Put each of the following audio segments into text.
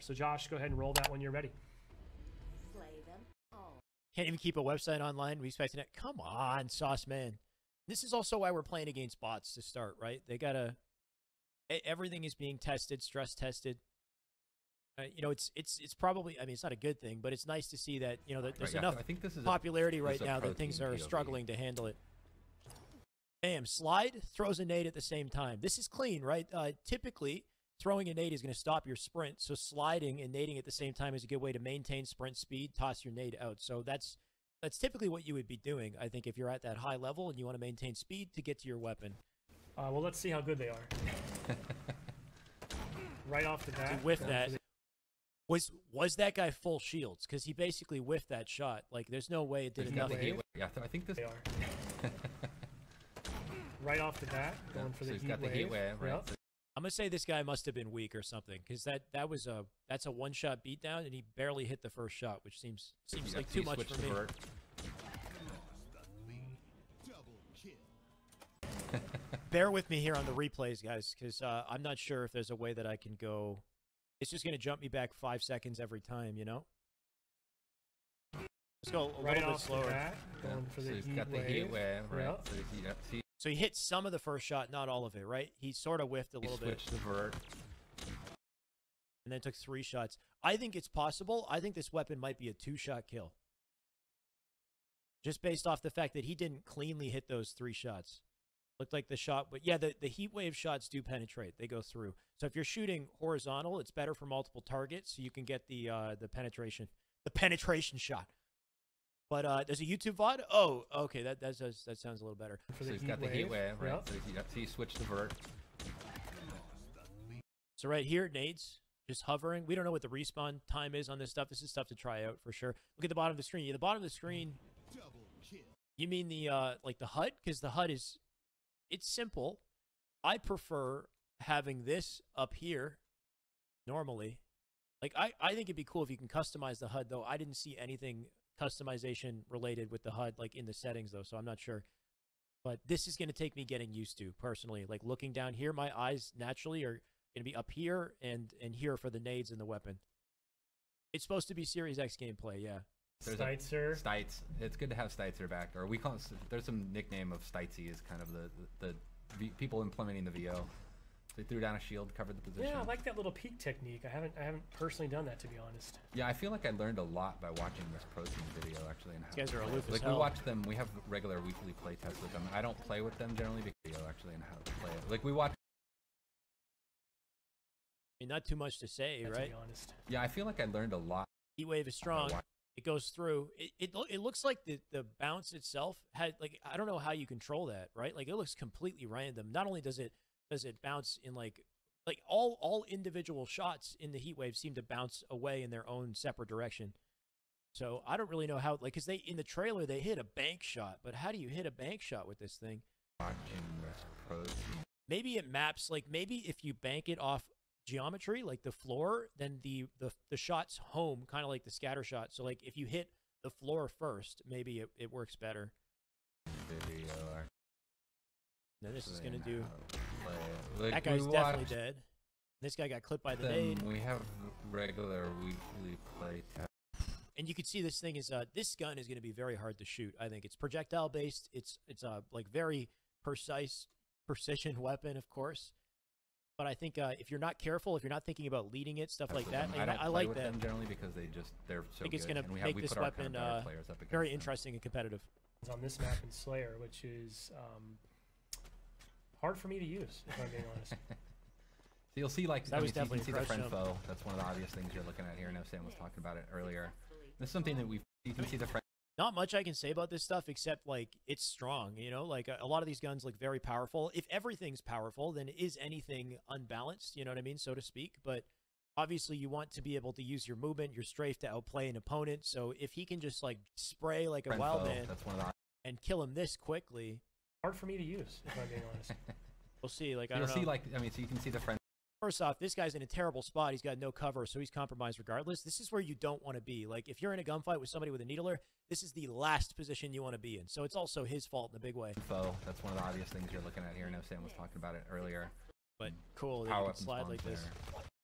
So Josh, go ahead and roll that when you're ready. Slay them all. Can't even keep a website online. We expecting it. Come on, Sauce Man. This is also why we're playing against bots to start, right? They gotta. Everything is being tested, stress tested. You know, it's probably. I mean, it's not a good thing, but it's nice to see that that there's enough I think this is popularity right now that things are POV. struggling to handle it. Bam! Slide, throws a nade at the same time. This is clean, right? Typically, throwing a nade is going to stop your sprint, so sliding and nading at the same time is a good way to maintain sprint speed, toss your nade out. So that's typically what you would be doing, I think, if you're at that high level and you want to maintain speed to get to your weapon. Well, let's see how good they are. Right off the bat. To whiff that. Was that guy full shields? Because he basically whiffed that shot. Like, there's no way it did enough. Yeah, I think this. They are. Right off the bat, going for the heat wave. Right? Yep. I'm gonna say this guy must have been weak or something, because that's a one-shot beatdown, and he barely hit the first shot, which seems like too much for me. Bear with me here on the replays, guys, because I'm not sure if there's a way that I can go. It's just gonna jump me back 5 seconds every time, you know. Let's go a little bit slower. Bat, going for the heat wave, right? Yep. So he hit some of the first shot, not all of it, right? He sort of whiffed a little bit. Switched the vert. And then took 3 shots. I think it's possible. I think this weapon might be a 2-shot kill. Just based off the fact that he didn't cleanly hit those 3 shots. Looked like the shot, but yeah, the heat wave shots do penetrate. They go through. So if you're shooting horizontal, it's better for multiple targets, so you can get the penetration shot. But there's a YouTube VOD. Oh, okay, that sounds a little better. So he's got the heat wave, right? Yep. So he switched the vert. So right here, nades just hovering. We don't know what the respawn time is on this stuff. This is stuff to try out for sure. Look at the bottom of the screen. Yeah, the bottom of the screen. You mean the like the HUD? Because the HUD it's simple. I prefer having this up here normally. Like I think it'd be cool if you can customize the HUD, though. I didn't see anything customization related with the HUD, like in the settings, though, so I'm not sure. But this is going to take me getting used to, personally. Like, looking down here, my eyes naturally are going to be up here and here for the nades and the weapon. It's supposed to be Series X gameplay, yeah. Steitzer. Stites. It's good to have Steitzer back. Or we call it, there's some nickname of Stitesy is kind of the people implementing the VO. They threw down a shield, covered the position. Yeah, I like that little peek technique. I haven't personally done that, to be honest. Yeah, I feel like I learned a lot by watching this pro team video, actually. And how these guys are aloof as we hell. watch them. We have regular weekly play tests with them. I don't play with them generally because actually and how to play it. Like we watch. I mean, not too much to say, right? To be honest. Yeah, I feel like I learned a lot. Heat wave is strong. It goes through. It looks like the bounce itself had, like, I don't know how you control that, right? Like, it looks completely random. Not only does it bounce in like all individual shots in the heat wave seem to bounce away in their own separate direction. So I don't really know how, like, because they in the trailer they hit a bank shot, but how do you hit a bank shot with this thing? Maybe it maps, like, maybe if you bank it off geometry, like the floor, then the shot's home, kind of like the scatter shot. So like if you hit the floor first, maybe it works better. Then this is gonna do. Like that guy's definitely dead. This guy got clipped by the nade. We have regular weekly play test. And you can see this thing is this gun is going to be very hard to shoot. I think it's projectile based. It's a like very precision weapon, of course. But I think if you're not careful, if you're not thinking about leading it, stuff like that, I like that. Them generally because they're so I think it's good. going to make this weapon very interesting and competitive. It's on this map in Slayer, which is hard for me to use, if I'm being honest. So you'll see, like, so you can see the friend foe. That's one of the obvious things you're looking at here. I know Sam was talking about it earlier. This is something that you can see the friend. Not much I can say about this stuff except, like, it's strong, you know? Like, a lot of these guns look very powerful. If everything's powerful, then is anything unbalanced, you know what I mean, so to speak? But obviously you want to be able to use your movement, your strafe to outplay an opponent. So if he can just, like, spray like a wild man and kill him this quickly... Hard for me to use, if I'm being honest. We'll see. Like, I don't know. You'll see, like, I mean, so you can see the friend. First off, this guy's in a terrible spot. He's got no cover, so he's compromised regardless. This is where you don't want to be. Like, if you're in a gunfight with somebody with a needler, this is the last position you want to be in. So it's also his fault in a big way. That's one of the obvious things you're looking at here. I know Sam was talking about it earlier. But cool, they can slide like this.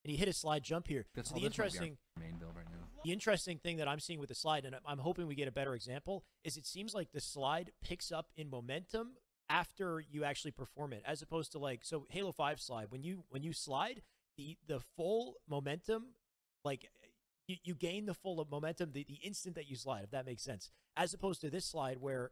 and he hit a slide jump here. So the interesting main build right now. The interesting thing that I'm seeing with the slide, and I'm hoping we get a better example, is it seems like the slide picks up in momentum after you actually perform it, as opposed to like, so Halo 5 slide, when you slide, the full momentum, like you gain the full momentum the instant that you slide, if that makes sense, as opposed to this slide where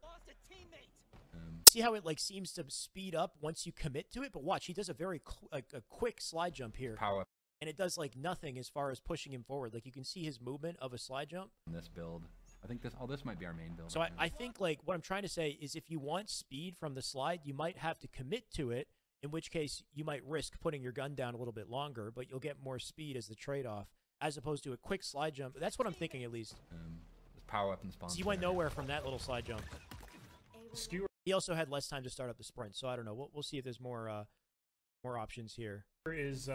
see how it like seems to speed up once you commit to it. But watch, he does a very a quick slide jump here. Power up. And it does like nothing as far as pushing him forward. Like you can see his movement of a slide jump. In this build, I think this might be our main build. So I think like what I'm trying to say is if you want speed from the slide, you might have to commit to it, in which case you might risk putting your gun down a little bit longer, but you'll get more speed as the trade-off, as opposed to a quick slide jump. That's what I'm thinking, at least. Just power up and spawn. So you went nowhere from that little slide jump. Skewer He also had less time to start up the sprint, so I don't know. We'll see if there's more options here. is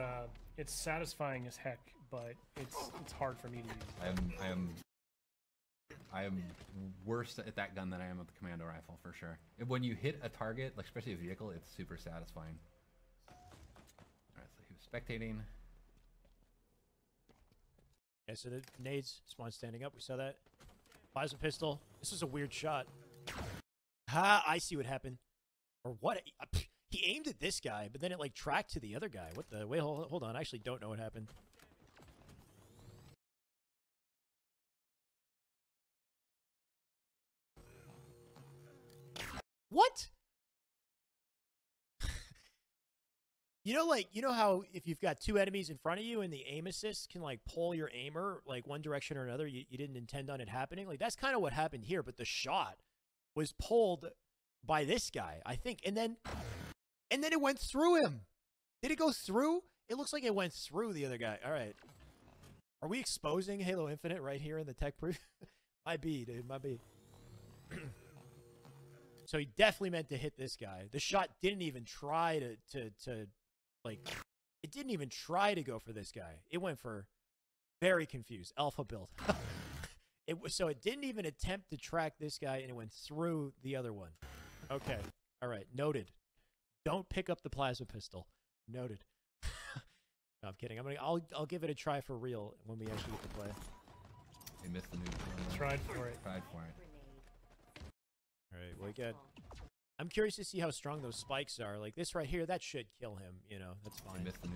it's satisfying as heck, but it's hard for me to use. I am worse at that gun than I am with the commando rifle for sure. When you hit a target, like especially a vehicle, it's super satisfying. All right, so he was spectating. Yeah, so the nades spawn standing up. We saw that. Plasma pistol. This was a weird shot. Ha! I see what happened. Or what? He aimed at this guy, but then it like tracked to the other guy. What the? Wait, hold on. I actually don't know what happened. What? You know how if you've got two enemies in front of you and the aim assist can like pull your aimer like one direction or another, you didn't intend on it happening? Like that's kind of what happened here, but the shot was pulled by this guy, I think. And then it went through him. Did it go through? It looks like it went through the other guy. All right. Are we exposing Halo Infinite right here in the tech proof? Might be, dude. Might be. So he definitely meant to hit this guy. The shot didn't even try to like, it didn't even try to go for this guy. It went for very confused. Alpha build. So it didn't even attempt to track this guy, and it went through the other one. Okay. All right. Noted. Don't pick up the plasma pistol. Noted. No, I'm kidding. I'll give it a try for real when we actually get to play. They missed the new. Tried for it. Tried for it. All right, well, we got. I'm curious to see how strong those spikes are. Like this right here, that should kill him. You know, that's fine. They missed the new.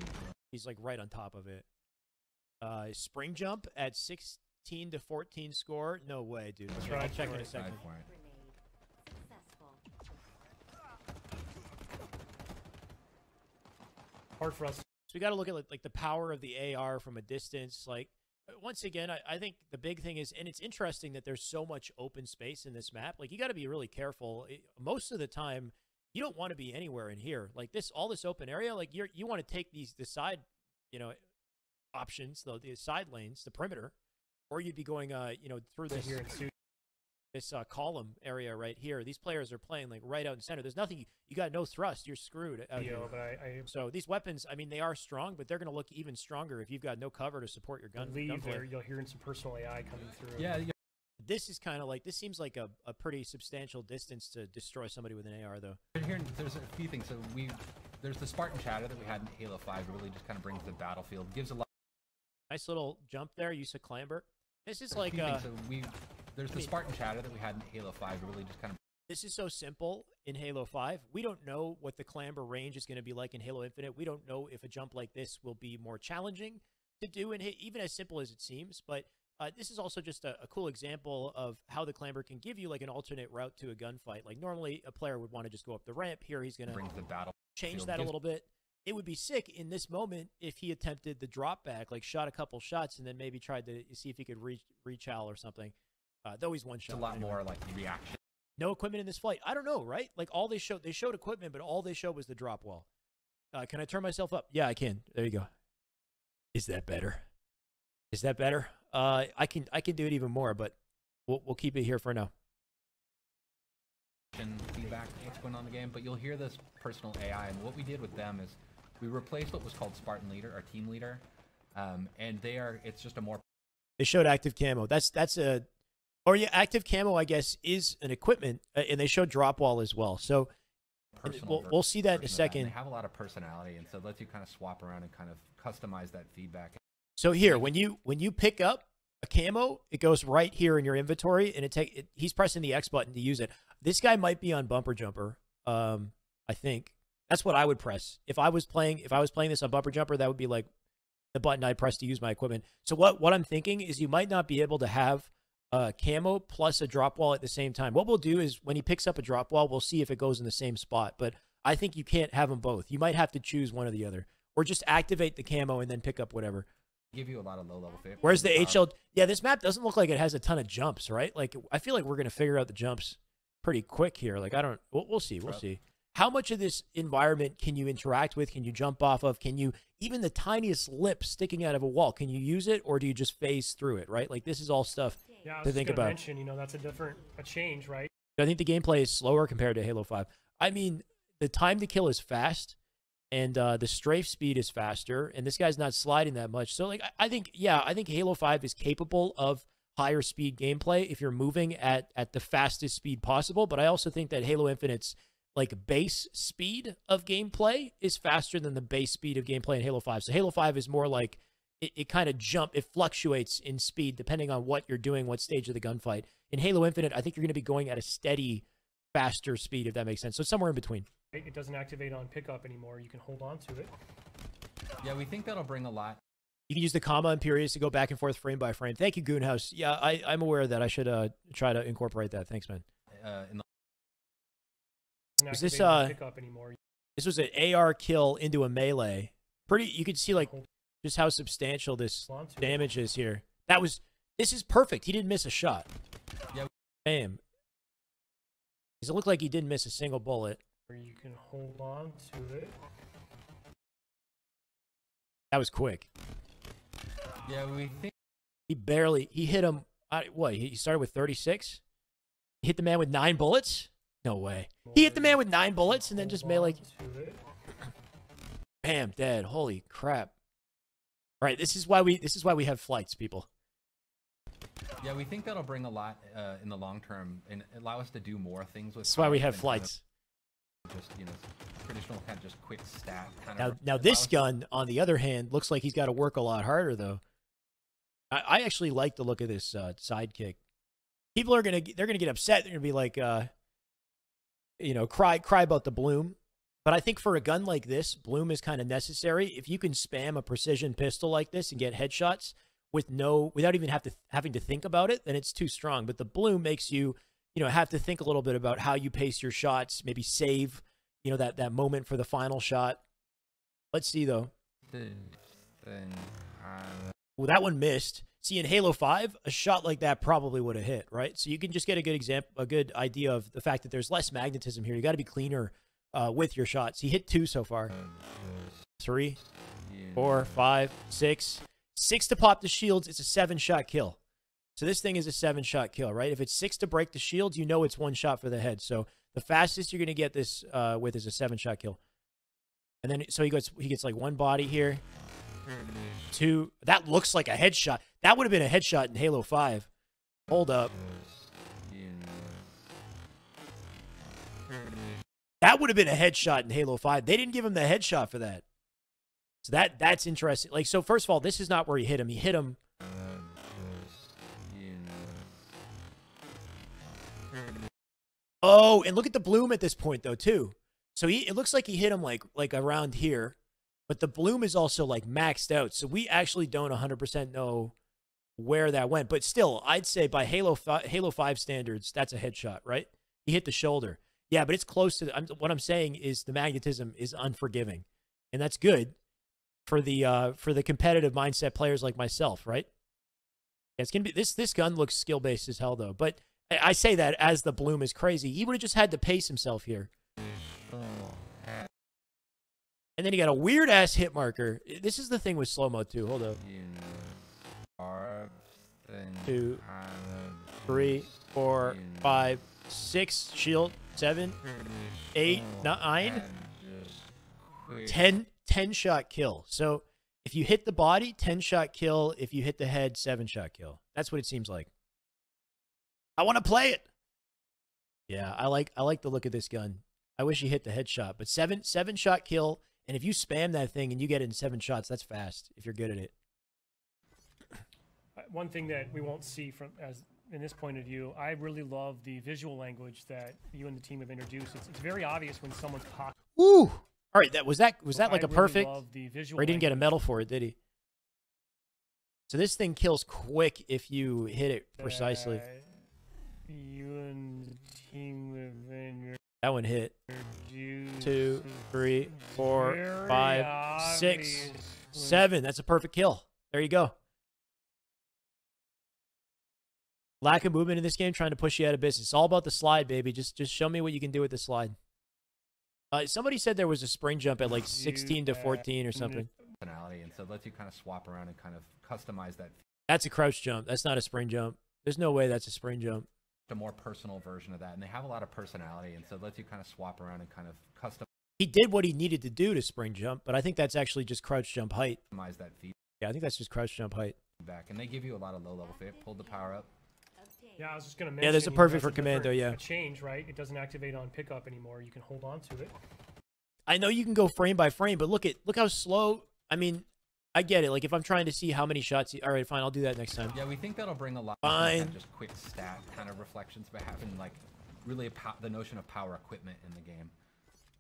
He's like right on top of it. Spring jump at 16 to 14 score. No way, dude. Okay, I'll check in a second. For it. Hard for us. So we got to look at like the power of the AR from a distance. Like once again, I think the big thing is, and it's interesting that there's so much open space in this map. Like you got to be really careful. Most of the time, you don't want to be anywhere in here. Like all this open area. Like you want to take the side, options, though the side lanes, the perimeter, or you'd be going, through this here this column area right here. These players are playing like right out in center. There's nothing. You got no thrust. You're screwed out here. But So these weapons, I mean, they are strong, but they're going to look even stronger if you've got no cover to support your gun. You'll hear some personal AI coming through. Yeah. This is kind of like, this seems like a pretty substantial distance to destroy somebody with an AR, though. Here, there's a few things. So there's the Spartan chatter that we had in Halo 5. It really just kind of brings the battlefield, gives a lot. Nice little jump there. Use of clamber. This is like there's the Spartan chatter that we had in Halo 5. It really just kind of. This is so simple in Halo 5. We don't know what the clamber range is going to be like in Halo Infinite. We don't know if a jump like this will be more challenging to do, and even as simple as it seems. But this is also just a cool example of how the clamber can give you like an alternate route to a gunfight. Like normally a player would want to just go up the ramp. Here he's going to change that a little bit. It would be sick in this moment if he attempted the drop back, like shot a couple shots and then maybe tried to see if he could reach out or something. Though he's one shot. It's a lot more like reaction. No equipment in this flight. I don't know, right? Like all they showed equipment, but all they showed was the drop wall. Can I turn myself up? Yeah, I can. There you go. Is that better? Is that better? I can do it even more, but we'll keep it here for now. Feedback, what's going on in the game, but you'll hear this personal AI, and what we did with them is we replaced what was called Spartan Leader, our team leader, and it's just a more. They showed active camo. Active camo, I guess, is an equipment, and they showed drop wall as well. So personal. We'll see that in a version of and second. They have a lot of personality, and so it lets you kind of swap around and kind of customize that feedback. So here, when you pick up a camo, it goes right here in your inventory, and he's pressing the X button to use it. This guy might be on bumper jumper. I think that's what I would press if I was playing this on bumper jumper. That would be like the button I'd press to use my equipment. So what I'm thinking is you might not be able to have camo plus a drop wall at the same time. What we'll do is when he picks up a drop wall, we'll see if it goes in the same spot. But I think you can't have them both. You might have to choose one or the other, or just activate the camo and then pick up whatever. Give you a lot of low level favor. Whereas the HL, yeah, this map doesn't look like it has a ton of jumps, right? Like I feel like we're gonna figure out the jumps pretty quick here. Like we'll see. How much of this environment can you interact with? Can you jump off of? Can you, even the tiniest lip sticking out of a wall, can you use it, or do you just phase through it, right? Like, this is all stuff Yeah, I was to just think gonna about. mention, you know, that's a change, right? I think the gameplay is slower compared to Halo 5. I mean, the time to kill is fast, and the strafe speed is faster, and this guy's not sliding that much. So, like, I think Halo 5 is capable of higher speed gameplay if you're moving at the fastest speed possible, but I also think that Halo Infinite's like base speed of gameplay is faster than the base speed of gameplay in Halo 5. So Halo 5 is more like it kind of it fluctuates in speed depending on what you're doing, what stage of the gunfight. In Halo Infinite, I think you're going to be going at a steady, faster speed, if that makes sense. So somewhere in between. It doesn't activate on pickup anymore. You can hold on to it. Yeah, we think that'll bring a lot. You can use the comma and periods to go back and forth frame by frame. Thank you, Goonhouse. Yeah, I'm aware of that. I should try to incorporate that. Thanks, man. In the Doesn't Is this, activate on pickup anymore. This was an AR kill into a melee. Pretty, you could see like just how substantial this Hold on to it. damage is here. This is perfect. He didn't miss a shot. Yeah. Bam. Does it look like he didn't miss a single bullet? Where you can hold on to it. That was quick. Yeah, we think. He hit him. What? He started with 36? He hit the man with 9 bullets? No way. He hit the man with 9 bullets and then just melee. To it. Bam, dead. Holy crap. All right, this is why we have flights, people. Yeah, we think that'll bring a lot in the long term and allow us to do more things with. That's why we have than flights. Kind of just, you know, traditional kind of just quick stat kind of. Now this gun, on the other hand, looks like he's got to work a lot harder, though. I actually like the look of this sidekick. People are they're gonna get upset. They're gonna be like, you know, cry about the bloom. But I think for a gun like this, bloom is kind of necessary. If you can spam a precision pistol like this and get headshots without even having to think about it, then it's too strong. But the bloom makes you, have to think a little bit about how you pace your shots, maybe save, that moment for the final shot. Let's see though. Well, that one missed. See, in Halo 5, a shot like that probably would have hit, right? So you can just get a good idea of the fact that there's less magnetism here. You got to be cleaner with your shots. He hit 2 so far. 3, 4, 5, 6. 6 to pop the shields. It's a 7-shot kill. So this thing is a 7-shot kill, right? If it's 6 to break the shields, you know it's 1 shot for the head. So the fastest you're going to get this with is a 7-shot kill. And then, so he gets like 1 body here. 2. That looks like a headshot. That would have been a headshot in Halo 5. Hold up. That would have been a headshot in Halo 5. They didn't give him the headshot for that. So that's interesting. Like, so first of all, this is not where he hit him. He hit him. Oh, and look at the bloom at this point though, too. So it looks like he hit him like around here. But the bloom is also like maxed out. So we actually don't 100% know where that went. But still, I'd say by Halo 5 standards, that's a headshot, right? He hit the shoulder. Yeah, but it's close to what I'm saying is the magnetism is unforgiving. And that's good for the competitive mindset players like myself, right? Yeah, it's gonna be this gun looks skill-based as hell though. But I say that as the bloom is crazy. He would have just had to pace himself here. And then he got a weird-ass hit marker. This is the thing with slow-mo, too. Hold up. 2, 3, 4, 5, 6. Shield. 7, 8, 9. 10-shot kill. So if you hit the body, 10-shot kill. If you hit the head, 7-shot kill. That's what it seems like. I want to play it. Yeah, I like the look of this gun. I wish he hit the headshot, but seven shot kill. And if you spam that thing and you get it in 7 shots, that's fast if you're good at it. One thing that we won't see from as in this point of view, I really love the visual language that you and the team have introduced. It's very obvious when someone's pocket. Woo! All right, was that like a really perfect? love the visual Or he didn't get a language. medal for it, did he? So this thing kills quick if you hit it precisely. You and the team have introduced. That one hit. 2, 3, 4, 5, 6, 7. That's a perfect kill. There you go. Lack of movement in this game, trying to push you out of business. It's all about the slide, baby. Just show me what you can do with the slide. Somebody said there was a spring jump at like 16 to 14 or something. And so it lets you kind of swap around and kind of customize that. That's a crouch jump. That's not a spring jump. There's no way that's a spring jump. A more personal version of that, and they have a lot of personality, and so it lets you kind of swap around and kind of He did what he needed to do to spring jump, but I think that's actually just crouch jump height. customize that Yeah, I think that's just crouch jump height. feedback, and they give you a lot of low-level fit. Pull the power up. Yeah, I was just going to mention. Yeah, there's a you perfect know, for commando, yeah. A change, right? It doesn't activate on pickup anymore. You can hold on to it. I know you can go frame by frame, but look how slow. I mean, I get it. Like if I'm trying to see how many shots. All right, fine. I'll do that next time. Yeah, we think that'll bring a lot Fine. of just quick stat kind of reflections, but having like really the notion of power equipment in the game.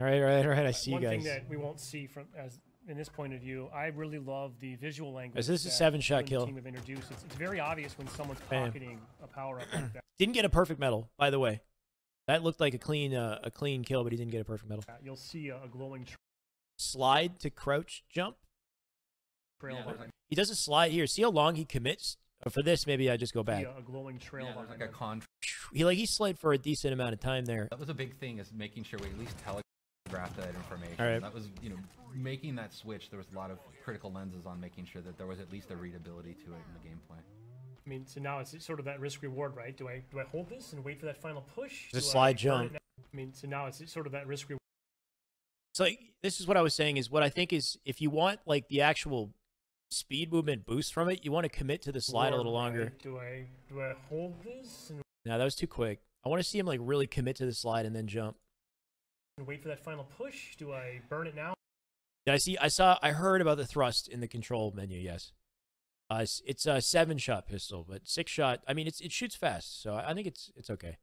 All right. I see you One guys. thing that we won't see from as in this point of view, I really love the visual language. Is this a that 7-shot you and the kill? Team have introduced. It's very obvious when someone's Bam. pocketing a power up like that. Didn't get a perfect medal, by the way. That looked like a clean kill, but he didn't get a perfect medal. You'll see a glowing Slide to crouch jump. trail Yeah, behind. He does a slide here. See how long he commits? For this, maybe I just go back. A glowing trail Yeah, there's behind like a him. con. He slid for a decent amount of time there. That was a big thing, is making sure we at least telegraph that information. All right. That was, making that switch. There was a lot of critical lenses on making sure that there was at least a readability to it in the gameplay. I mean, so now it's sort of that risk reward, right? Do I hold this and wait for that final push? It's a Do I slide burn jump. it now? I mean, so now it's sort of that risk reward. So this is what I was saying is what I think is if you want like the actual speed movement boost from it, you want to commit to the slide a little longer. Right? Do I hold this and No, that was too quick. I want to see him like really commit to the slide and then jump. wait for that final push? Do I burn it now? Did I heard about the thrust in the control menu, yes. It's a 7-shot pistol, but 6-shot, I mean, it shoots fast, so I think it's okay.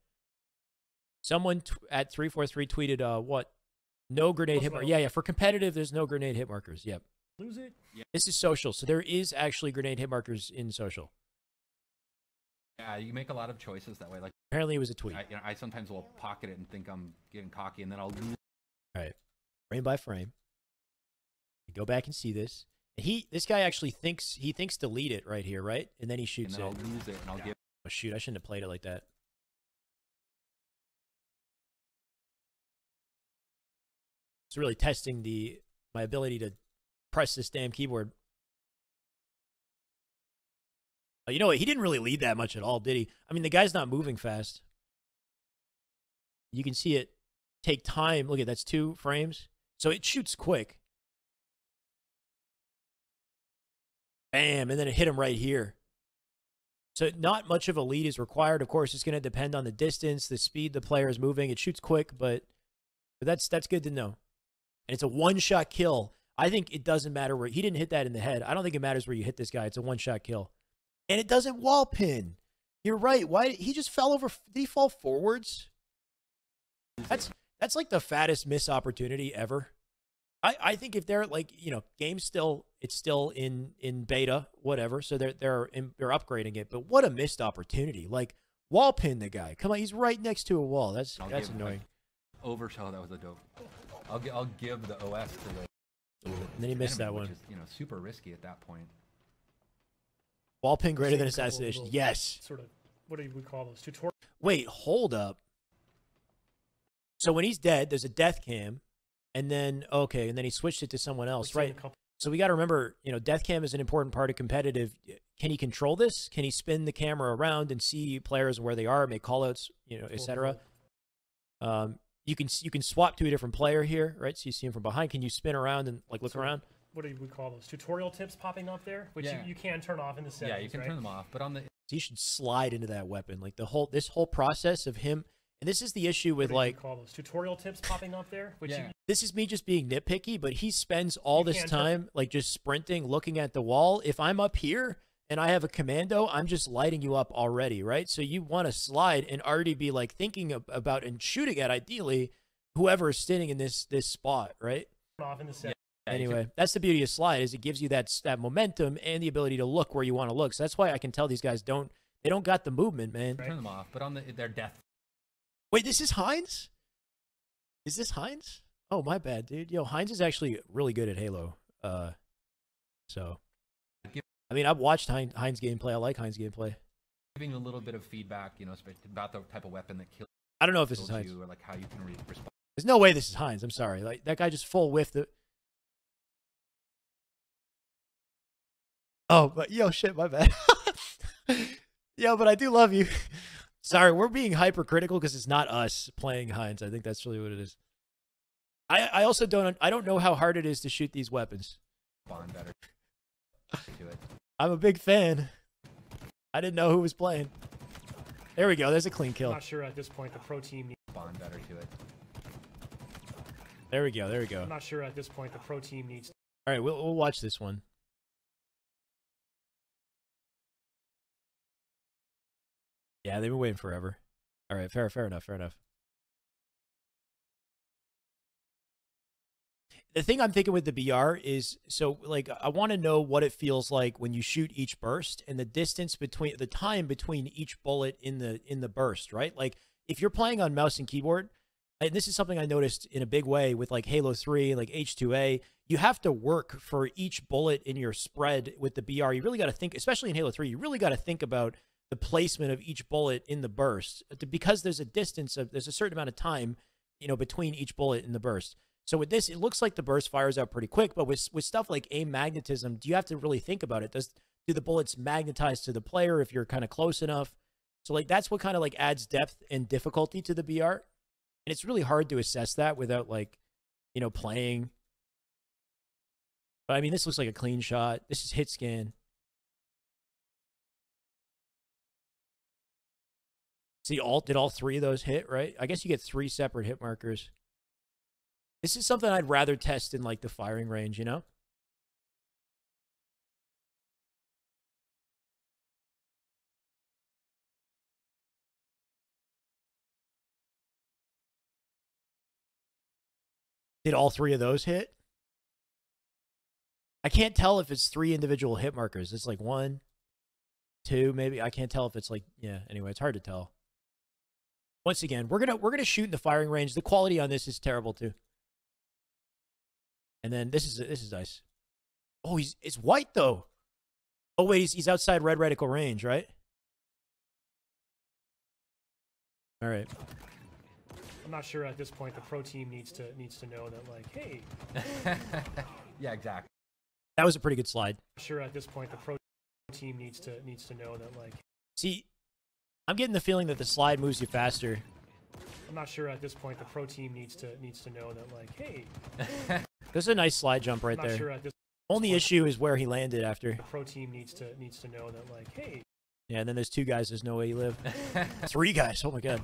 Someone at 343 tweeted, what? No grenade hit marker. Yeah, for competitive, there's no grenade hit markers. Yep. Lose it? Yeah. This is social, so there is actually grenade hit markers in social. Yeah, you make a lot of choices that way. Like Apparently, it was a tweet. I sometimes will pocket it and think I'm getting cocky, and then I'll lose. All right, frame by frame. Go back and see this. This guy actually thinks delete it right here, right? And then he And shoots then it. I'll lose it, and I'll give. Oh shoot! I shouldn't have played it like that. It's really testing my ability to press this damn keyboard. You know what? He didn't really lead that much at all, did he? I mean, the guy's not moving fast. You can see it take time. Look at that's 2 frames, so it shoots quick. Bam, and then it hit him right here. So not much of a lead is required. Of course, it's going to depend on the distance, the speed the player is moving. It shoots quick, but that's good to know. And it's a 1-shot kill. I think it doesn't matter where he didn't hit that in the head. I don't think it matters where you hit this guy. It's a 1-shot kill, and it doesn't wall pin. You're right. Why he just fell over? Did he fall forwards? That's like the fattest miss opportunity ever. I think if they're like, game's it's still in beta, whatever. So they're upgrading it. But what a missed opportunity! Like wall pin the guy. Come on, he's right next to a wall. That's annoying. Overshell, that was a dope. I'll give the OS to the. And then he missed that one. Which is, super risky at that point. Wall pin greater than Same couple of assassination. little Yes. Sort of. What do we call those? Tutorial. Wait, hold up. So when he's dead, there's a death cam. And then, okay, and then he switched it to someone else, right? So we got to remember, death cam is an important part of competitive. Can he control this? Can he spin the camera around and see players where they are, make callouts, etc.? You can swap to a different player here, right? So you see him from behind. Can you spin around and look around? What do we call those? Tutorial tips popping up there, which you can turn off in the settings. Yeah, you can right? turn them off, but on the. He should slide into that weapon. Like this whole process of him. And this is the issue with, What do you like, call those tutorial tips popping up there? Which Yeah. this is me just being nitpicky, but he spends all You this can't time, like, just sprinting, looking at the wall. If I'm up here and I have a commando, I'm just lighting you up already, right? So you want to slide and already be, like, thinking about and shooting at, ideally, whoever is sitting in this spot, right? off in the set. Yeah, Anyway, that's the beauty of slide, is it gives you that momentum and the ability to look where you want to look. So that's why I can tell these guys don't got the movement, man. turn them off, but on their death. Wait, this is Heinz? Is this Heinz? Oh, my bad, dude. Yo, Heinz is actually really good at Halo. So, I mean, I've watched Heinz gameplay. I like Heinz gameplay. Giving a little bit of feedback, you know, about the type of weapon that kills I don't know if this is Heinz. you, or like how you can respond. There's no way this is Heinz. I'm sorry. Like, that guy just full whiffed it. Oh, but yo, shit, my bad. Yo, but I do love you. Sorry, we're being hypercritical because it's not us playing Heinz. I think that's really what it is. I also don't know how hard it is to shoot these weapons. Respond better to it. I'm a big fan. I didn't know who was playing. There we go. There's a clean I'm kill. not sure at this point the pro team needs. Respond better to it. There we go. There we go. I'm not sure at this point the pro team needs. All right, we'll watch this one. Yeah, they've been waiting forever. All right, fair enough. The thing I'm thinking with the BR is, so, like, I want to know what it feels like when you shoot each burst and the distance between the time between each bullet in the burst, right? Like, if you're playing on mouse and keyboard, and this is something I noticed in a big way with, like, Halo 3, like H2A, you have to work for each bullet in your spread with the BR. You really got to think, especially in Halo 3, you really got to think about the placement of each bullet in the burst, because there's a certain amount of time, you know, between each bullet in the burst. So with this, it looks like the burst fires out pretty quick, but with stuff like aim magnetism, do you have to really think about it? Do the bullets magnetize to the player if you're kind of close enough? So, like, that's what kind of, like, adds depth and difficulty to the BR. And it's really hard to assess that without, like, you know, playing. But I mean, this looks like a clean shot. This is hit scan. See, did all three of those hit, right? I guess you get 3 separate hit markers. This is something I'd rather test in, like, the firing range, you know? Did all 3 of those hit? I can't tell if it's 3 individual hit markers. It's like 1, 2, maybe. I can't tell if it's like, yeah, anyway, it's hard to tell. Once again, we're gonna shoot in the firing range. The quality on this is terrible too. And then this is nice. Oh, it's white though. Oh wait, he's outside red reticle range, right? All right. I'm not sure at this point the pro team needs to know that, like, hey. Yeah, exactly. That was a pretty good slide. I'm sure at this point the pro team needs to know that, like. See, I'm getting the feeling that the slide moves you faster. I'm not sure at this point the pro team needs to know that, like, hey. There's a nice slide jump right I'm not there. sure at this Only point issue is where he landed after. the pro team needs to know that, like, hey. Yeah, and then there's 2 guys. There's no way you live. 3 guys. Oh my god.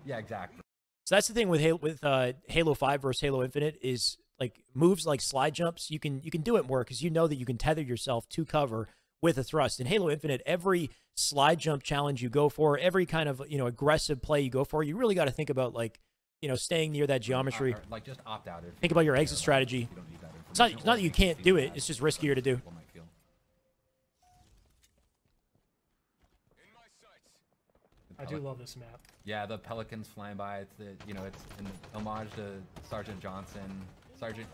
Yeah, exactly. So that's the thing with Halo 5 versus Halo Infinite is, like, moves like slide jumps. You can do it more because you know that you can tether yourself to cover with a thrust. In Halo Infinite, every slide jump challenge you go for, every kind of, you know, aggressive play you go for, you really got to think about, like, you know, staying near that geometry. Like, just opt out. Think about your exit strategy. You don't need that It's not information, that you can't do it. It's just riskier to do. People might feel. I do love this map. Yeah, the pelicans flying by. It's it's an homage to Sergeant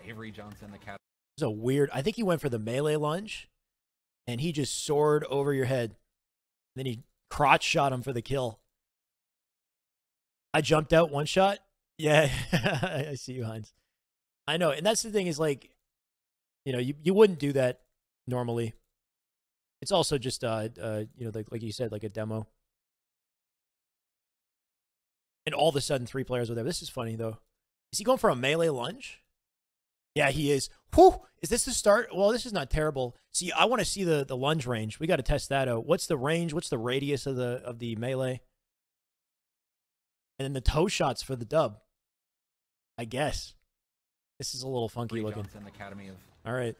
Avery Johnson, the cat. It's a weird. I think he went for the melee lunge, and he just soared over your head. Then he crotch shot him for the kill. I jumped out one shot. Yeah, I see you, Heinz. I know, and that's the thing is, like, you know, you wouldn't do that normally. It's also just you know, like you said, like a demo. And all of a sudden, 3 players are there. This is funny, though. Is he going for a melee lunge? Yeah, he is. Whew! Is this the start? Well, this is not terrible. See, I want to see the lunge range. We got to test that out. What's the range? What's the radius of the melee? And then the toe shots for the dub. I guess. This is a little funky Bree looking. Johnson Academy of. All right.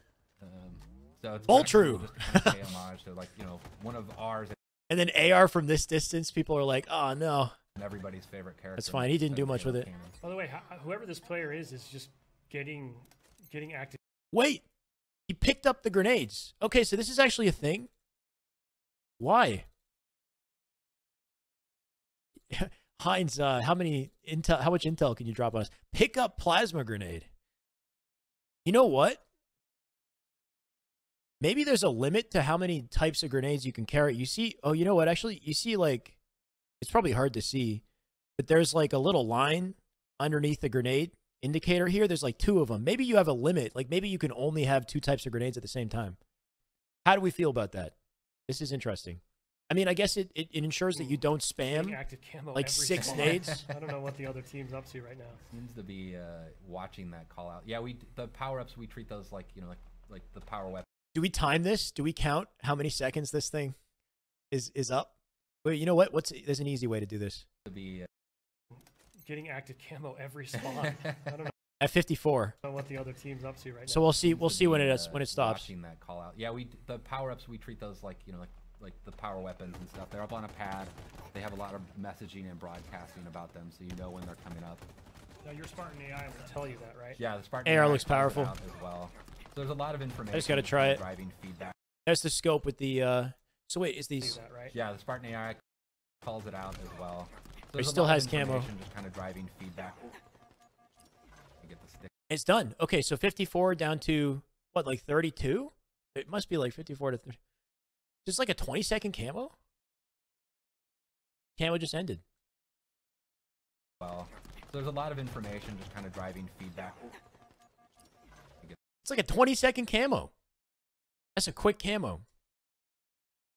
So it's All actually true. just kind of pay homage to, like, you know, one of ours And then AR from this distance, people are like, oh no. and everybody's favorite character. That's fine. He didn't do instead of much with Halo it. canon. By the way, whoever this player is just getting active. Wait. He picked up the grenades. Okay, so this is actually a thing. Why? Heinz, how much intel can you drop on us? Pick up plasma grenade. You know what? Maybe there's a limit to how many types of grenades you can carry. You see, oh, you know what? Actually, you see, like, it's probably hard to see, but there's like a little line underneath the grenade indicator here. There's like 2 of them. Maybe you have a limit. Like maybe you can only have 2 types of grenades at the same time. How do we feel about that? This is interesting. I mean, I guess it ensures that you don't spam Active camo like every 6 spot. nades. I don't know what the other team's up to right now. Seems to be watching that call out. Yeah, the power ups, we treat those like, you know, like the power weapon. Do we time this? Do we count how many seconds this thing is up? Wait, you know what? There's an easy way to do this. To be Getting active camo every spot. I don't At 54. know what the other team's up to right now. So we'll see. We'll to see when be, it stops. Watching that call out. Yeah, the power ups, we treat those like, you know, like the power weapons and stuff. They're up on a pad. They have a lot of messaging and broadcasting about them, so you know when they're coming up. Now your Spartan AI will tell you that, right? Yeah, the Spartan AR AI looks calls it powerful. out as well. So there's a lot of information. I just gotta try it. Driving feedback. There's the scope with the. So wait, is See these? that, right? Yeah, the Spartan AI calls it out as well. So It there's a still lot has of camo. information Just kind of driving feedback. You get the stick. It's done. Okay, so 54 down to what, like 32? It must be like 54 to 30. Just like a 20-second camo. Camo just ended. Well, so there's a lot of information just kind of driving feedback. It's like a 20-second camo. That's a quick camo.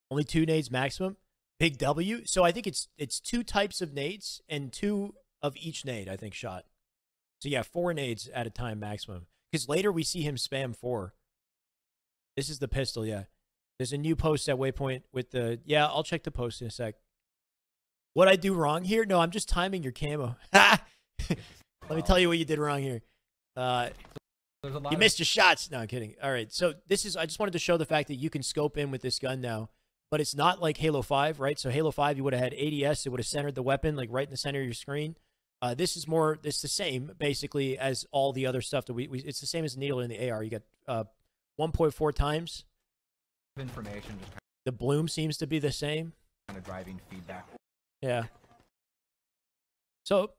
Only 2 nades maximum. Big W. So I think it's 2 types of nades and 2 of each nade, I think, shot. So yeah, 4 nades at a time maximum. Because later we see him spam 4. This is the pistol, yeah. There's a new post at Waypoint with the... Yeah, I'll check the post in a sec. What'd I do wrong here? No, I'm just timing your camo. Let me tell you what you did wrong here. You missed your shots. No, I'm kidding. All right, so this is... I just wanted to show the fact that you can scope in with this gun now. But it's not like Halo 5, right? So Halo 5, you would have had ADS. It would have centered the weapon like right in the center of your screen. This is more... It's the same, basically, as all the other stuff that we it's the same as needle in the AR. You got 1.4 times. Information just The bloom seems to be the same. kind of driving feedback. Yeah. So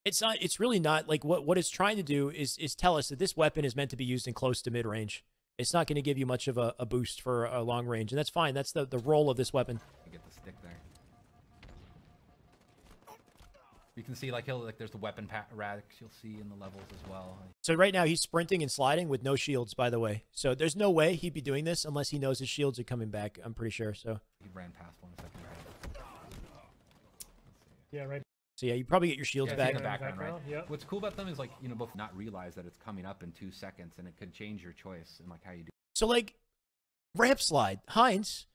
it's really not like what it's trying to do is tell us that this weapon is meant to be used in close to mid range. It's not going to give you much of a boost for a long range, and that's fine. That's the role of this weapon. You get the stick there. You can see there's the weapon racks you'll see in the levels as well. So right now he's sprinting and sliding with no shields, by the way. So there's no way he'd be doing this unless he knows his shields are coming back. I'm pretty sure. So He ran past one a second ago. Yeah, right. so yeah, you probably get your shields Yeah, back. in the background, right? Yep. What's cool about them is both not realize that it's coming up in 2 seconds, and it could change your choice and how you do. So like ramp slide, Heinz.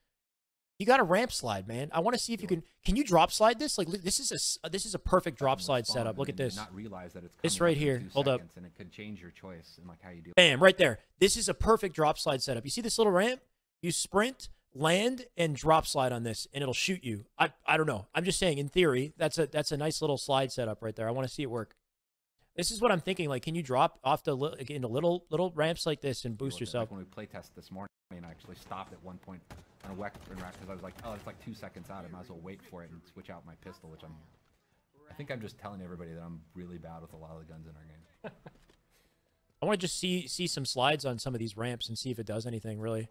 You got a ramp slide, man. I want to see if you can you drop slide this? Like this is a perfect drop slide setup. Look at this. Not realize that it's This coming right up in here. 2 Hold up. seconds, and it could change your choice and how you do. Bam, right there. This is a perfect drop slide setup. You see this little ramp? You sprint, land, and drop slide on this, and it'll shoot you. I don't know. I'm just saying, in theory, that's a nice little slide setup right there. I want to see it work. This is what I'm thinking. Like, can you drop off into little ramps like this and boost yourself? Like when we playtest this morning, I actually stopped at one point on a weapon rack because I was like, oh, it's like 2 seconds out. I might as well wait for it and switch out my pistol, which I think I'm just telling everybody that I'm really bad with a lot of the guns in our game. I want to just see some slides on some of these ramps and see if it does anything, really.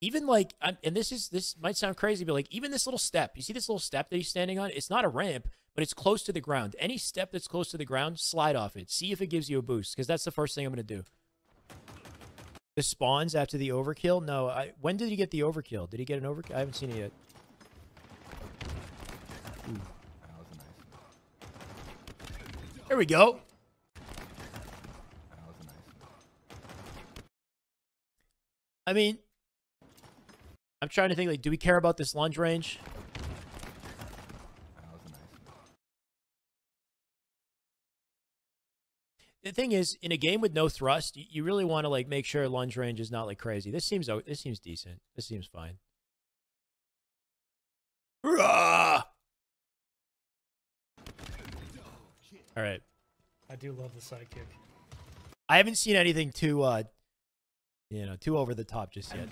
Even like, and this might sound crazy, but like even this little step, you see this little step that he's standing on? It's not a ramp, but it's close to the ground. Any step that's close to the ground, slide off it. See if it gives you a boost, because that's the first thing I'm going to do. The spawns after the overkill? No, when did he get the overkill? Did he get an overkill? I haven't seen it yet. Ooh. That was a nice one. There we go. That was a nice one. I mean, I'm trying to think, like, do we care about this lunge range? the thing is, in a game with no thrust, you really want to like make sure lunge range is not like crazy. This seems decent. This seems fine. All right. I do love the sidekick. I haven't seen anything too, too over the top just yet.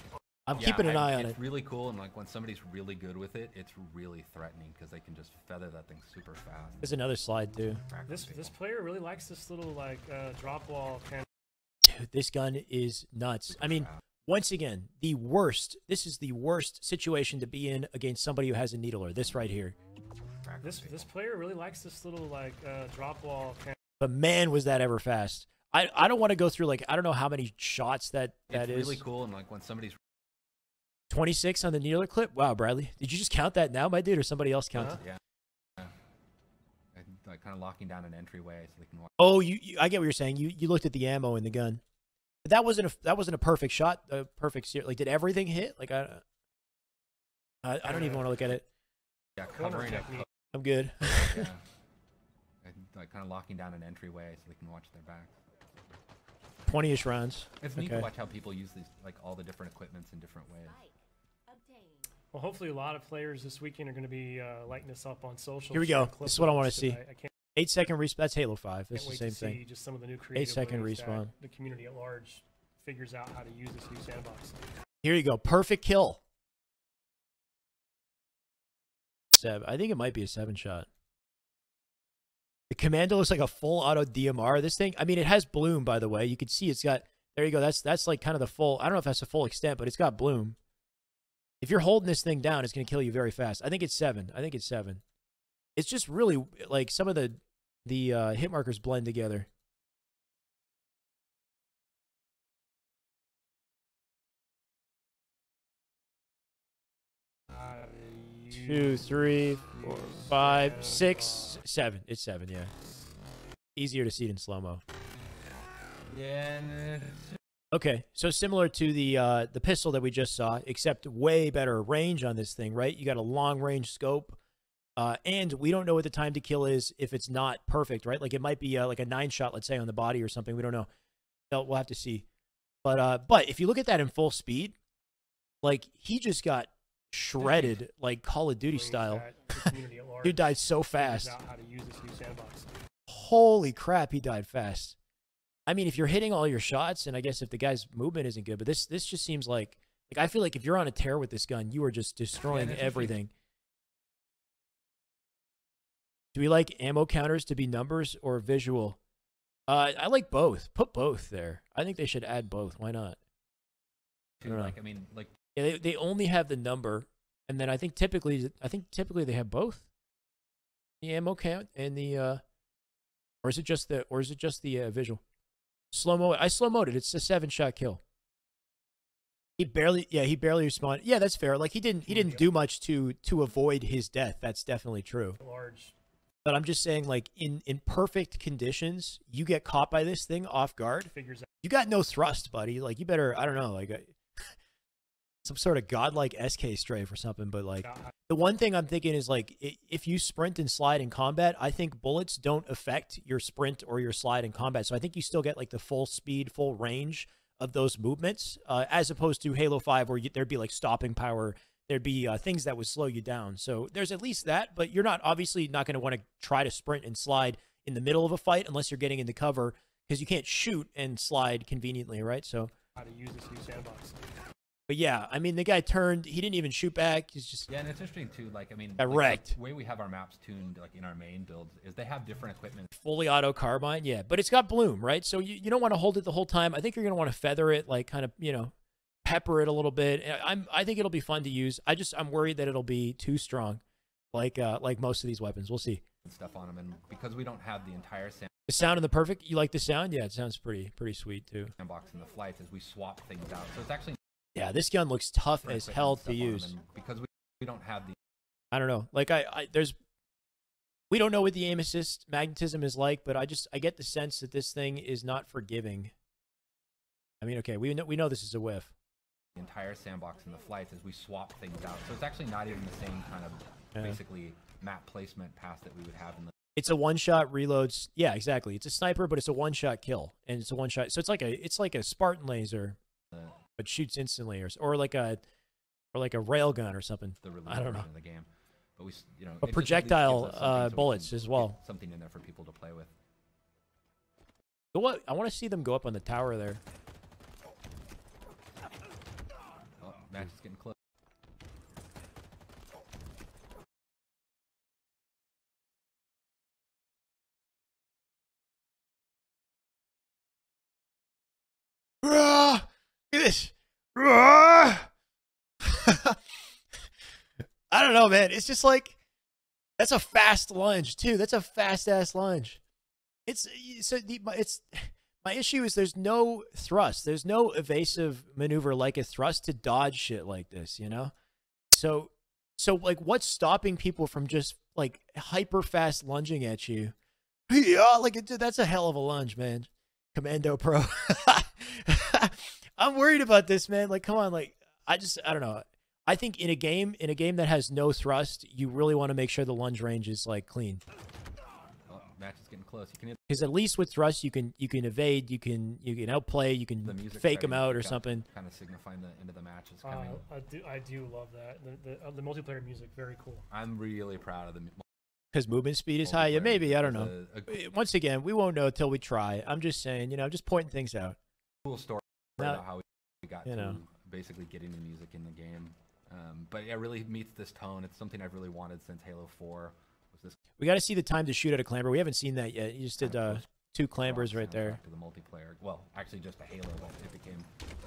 I'm keeping an eye on it. It's really cool, and like when somebody's really good with it, it's really threatening because they can just feather that thing super fast. There's another slide too. This player really likes this little like drop wall kind. Dude, this gun is nuts. I mean, once again, the worst. This is the worst situation to be in against somebody who has a needler. This right here. This player really likes this little like drop wall kind. But man, was that ever fast. I don't want to go through like I don't know how many shots that is. It's really cool, and like when somebody's 26 on the needler clip. Wow, Bradley, did you just count that now, my dude, or somebody else counted? Yeah. Like kind of locking down an entryway so they can walk. Oh, I get what you're saying. You looked at the ammo in the gun. But that wasn't a perfect shot. A perfect like did everything hit? Like I don't even want to look at it. Yeah, covering it. I'm good. Yeah. Like kind of locking down an entryway so they can watch their back. 20-ish rounds. It's neat to watch how people use these, like all the different equipments in different ways. Well, hopefully a lot of players this weekend are going to be lighting this up on social. Here we go. This is what I want to see. I can't 8-second respawn. That's Halo 5. This is wait the same to thing. see just some of the new creative 8-second ways that respawn. the community at large figures out how to use this new sandbox. Here you go. Perfect kill. 7. I think it might be a 7-shot. The Commando looks like a full auto DMR. This thing, I mean, it has bloom, by the way. You can see it's got, there you go. That's like kind of the full, I don't know if that's the full extent, but it's got bloom. If you're holding this thing down, it's going to kill you very fast. I think it's 7. I think it's 7. It's just really, like, some of the hit markers blend together. Two, 3, 4, 5, 6, 7. It's 7, yeah. Easier to see it in slow-mo. Yeah. Okay, so similar to the pistol that we just saw, except way better range on this thing, right? You got a long-range scope, and we don't know what the time to kill is if it's not perfect, right? Like it might be like a 9-shot, let's say, on the body or something. We don't know. We'll have to see. But if you look at that in full speed, like he just got shredded like Call of Duty style. Dude died so fast. Holy crap, he died fast. I mean, if you're hitting all your shots, and I guess if the guy's movement isn't good, but this just seems like I feel like if you're on a tear with this gun, you are just destroying everything. Do we like ammo counters to be numbers or visual? I like both. Put both there. I think they should add both. Why not? Yeah, they only have the number, and then I think typically they have both. The ammo count and the or is it just the visual? Slow-mo. I slow-moed it. It's a 7-shot kill. He barely respawned. Yeah, that's fair. Like he didn't do much to avoid his death. That's definitely true. But I'm just saying, like in perfect conditions, you get caught by this thing off guard. You got no thrust, buddy. Like you better, I don't know, like some sort of godlike SK strafe or something. But like the one thing I'm thinking is like if you sprint and slide in combat, I think bullets don't affect your sprint or your slide in combat. So I think you still get like the full speed, full range of those movements, as opposed to Halo 5 where there'd be like stopping power. There'd be things that would slow you down. So there's at least that, but you're obviously not going to want to try to sprint and slide in the middle of a fight unless you're getting into cover because you can't shoot and slide conveniently, right? So how to use this new sandbox. But yeah, I mean, the guy turned. He didn't even shoot back. He's just and it's interesting too. Like I mean, wrecked. The way we have our maps tuned, like in our main builds, is they have different equipment. Fully auto carbine, yeah, but it's got bloom, right? So you don't want to hold it the whole time. I think you're gonna want to feather it, like kind of pepper it a little bit. I think it'll be fun to use. I'm worried that it'll be too strong, like most of these weapons. We'll see. Stuff on them, and because we don't have the entire the sound and the perfect. You like the sound? Yeah, it sounds pretty sweet too. Sandbox in the flights as we swap things out, so it's actually. Yeah, this gun looks tough as hell to use. Because we don't have the. I don't know. Like we don't know what the aim assist magnetism is like, but I get the sense that this thing is not forgiving. I mean, okay, we know this is a whiff. The entire sandbox in the flights as we swap things out, so it's actually not even the same kind of basically map placement path that we would have in the It's a one-shot reloads. Yeah, exactly. It's a sniper, but it's a one-shot kill, and it's a one-shot. So it's like a Spartan laser, but shoots instantly, or like a rail gun or something. I don't know. The game. But we, you know, But projectile bullets as well. Something in there for people to play with. I want to see them go up on the tower there. Oh, Max is getting close. Look at this. I don't know, man. It's just like, that's a fast lunge too. That's a fast ass lunge. My issue is there's no thrust. There's no evasive maneuver like a thrust to dodge shit like this, you know? So like, what's stopping people from just like hyper fast lunging at you? Yeah, like dude, that's a hell of a lunge, man. Commando Pro. I'm worried about this, man. Like, come on, like I don't know. I think in a game that has no thrust, you really want to make sure the lunge range is like clean. Oh, Max is getting close. Because at least with thrust, you can evade, you can outplay, you can fake them out or something. Kind of signifying the end of the match is coming. I do love that. The multiplayer music, very cool. I'm really proud of the. Because movement speed is high. Yeah, maybe, I don't know. Once again, we won't know until we try. I'm just saying, you know, I'm just pointing things out. Cool story about how we got you know, basically getting the music in the game. But yeah, it really meets this tone. It's something I've really wanted since Halo 4. We got to see the time to shoot at a clamber. We haven't seen that yet. You just did 2 clambers right there. To the multiplayer. Well, actually just a Halo, but it became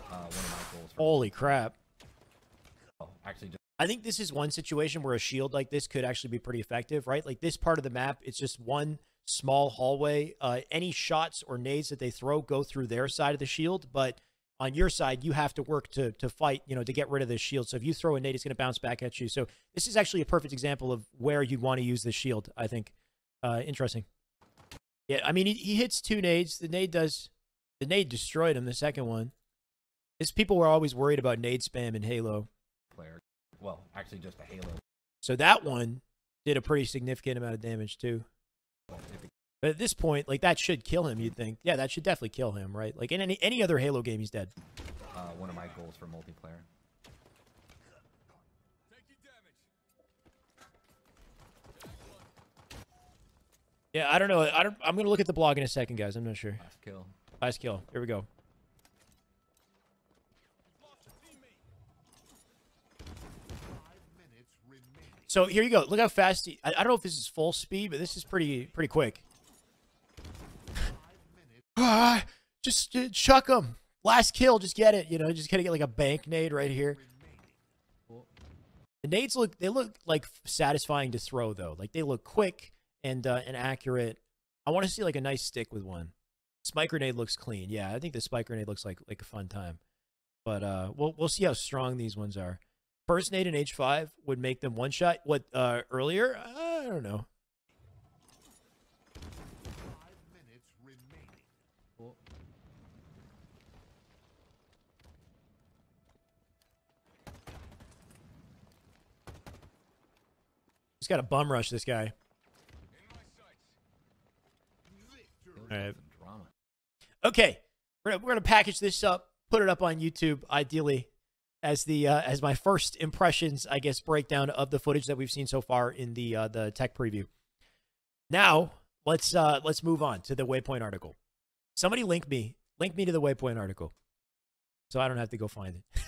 one of my goals. Holy crap. Well, actually just. I think this is one situation where a shield like this could actually be pretty effective, right? Like this part of the map, it's just one small hallway. Any shots or nades that they throw go through their side of the shield, but on your side, you have to work to fight, you know, to get rid of this shield. So if you throw a nade, it's going to bounce back at you. So this is actually a perfect example of where you'd want to use this shield, I think. Interesting. Yeah, I mean, he hits 2 nades. The nade destroyed him, the second one. People were always worried about nade spam in Halo. Well, actually just a Halo. So that one did a pretty significant amount of damage too. But at this point, like that should kill him, you'd think. Yeah, that should definitely kill him, right? Like in any other Halo game, he's dead. One of my goals for multiplayer. Yeah, I don't know. I'm gonna look at the blog in a second, guys. I'm not sure. Last kill. Last kill. Here we go. So here you go. Look how fast I don't know if this is full speed, but this is pretty quick. Just chuck him. Last kill. Just get it. You know, just gotta get like a bank nade right here. The nades look like satisfying to throw though. Like they look quick and accurate. I want to see like a nice stick with one. Spike grenade looks clean. Yeah, I think the spike grenade looks like a fun time. But we'll see how strong these ones are. First nade in H5 would make them one shot. What earlier? I don't know. He's got a bum rush, this guy. All right. Okay, we're gonna package this up, put it up on YouTube, ideally, as my first impressions, I guess, breakdown of the footage that we've seen so far in the tech preview. Now let's move on to the Waypoint article. Somebody link me to the Waypoint article, so I don't have to go find it.